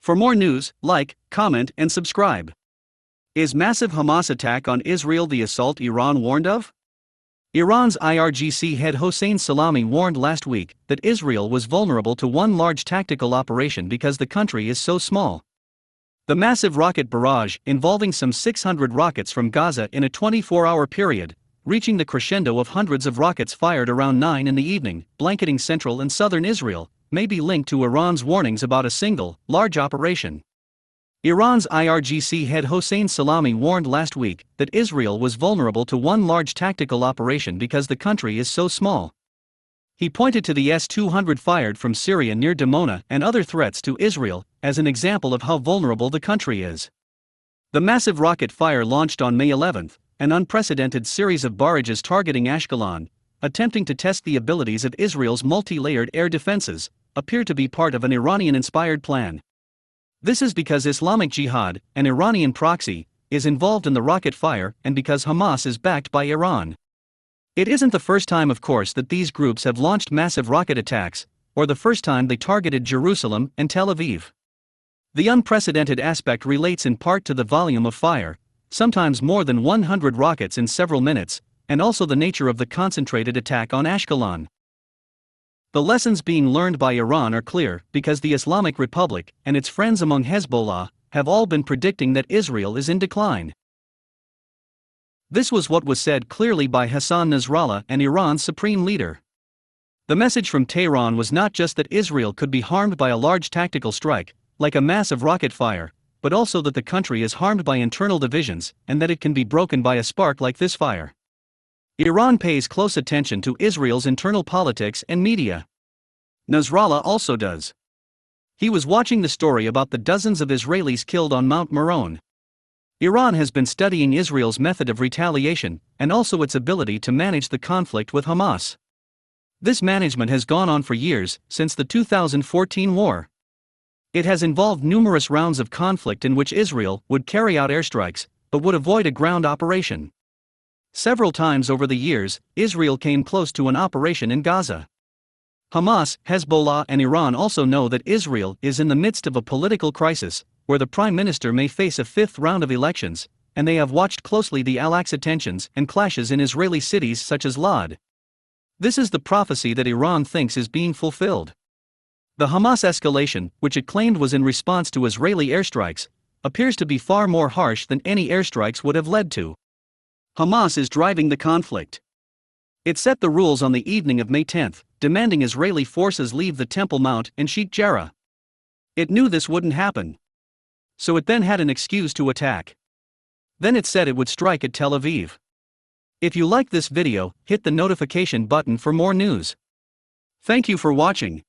For more news, like, comment, and subscribe. Is massive Hamas attack on Israel the assault Iran warned of? Iran's IRGC head Hossein Salami warned last week that Israel was vulnerable to one large tactical operation because the country is so small. The massive rocket barrage, involving some 600 rockets from Gaza in a 24-hour period, reaching the crescendo of hundreds of rockets fired around 9 in the evening, blanketing central and southern Israel, may be linked to Iran's warnings about a single, large operation. Iran's IRGC head Hossein Salami warned last week that Israel was vulnerable to one large tactical operation because the country is so small. He pointed to the S-200 fired from Syria near Dimona and other threats to Israel as an example of how vulnerable the country is. The massive rocket fire launched on May 11, an unprecedented series of barrages targeting Ashkelon, attempting to test the abilities of Israel's multi-layered air defenses, appear to be part of an Iranian-inspired plan. This is because Islamic Jihad, an Iranian proxy, is involved in the rocket fire and because Hamas is backed by Iran. It isn't the first time, of course, that these groups have launched massive rocket attacks, or the first time they targeted Jerusalem and Tel Aviv. The unprecedented aspect relates in part to the volume of fire, sometimes more than 100 rockets in several minutes, and also the nature of the concentrated attack on Ashkelon. The lessons being learned by Iran are clear because the Islamic Republic and its friends among Hezbollah have all been predicting that Israel is in decline. This was what was said clearly by Hassan Nasrallah and Iran's supreme leader. The message from Tehran was not just that Israel could be harmed by a large tactical strike, like a massive rocket fire, but also that the country is harmed by internal divisions and that it can be broken by a spark like this fire. Iran pays close attention to Israel's internal politics and media. Nasrallah also does. He was watching the story about the dozens of Israelis killed on Mount Meron. Iran has been studying Israel's method of retaliation and also its ability to manage the conflict with Hamas. This management has gone on for years, since the 2014 war. It has involved numerous rounds of conflict in which Israel would carry out airstrikes, but would avoid a ground operation. Several times over the years, Israel came close to an operation in Gaza. Hamas, Hezbollah, and Iran also know that Israel is in the midst of a political crisis, where the prime minister may face a fifth round of elections, and they have watched closely the Al-Aqsa tensions and clashes in Israeli cities such as Lod. This is the prophecy that Iran thinks is being fulfilled. The Hamas escalation, which it claimed was in response to Israeli airstrikes, appears to be far more harsh than any airstrikes would have led to. Hamas is driving the conflict. It set the rules on the evening of May 10, demanding Israeli forces leave the Temple Mount and Sheikh Jarrah. It knew this wouldn't happen. So it then had an excuse to attack. Then it said it would strike at Tel Aviv. If you like this video, hit the notification button for more news. Thank you for watching.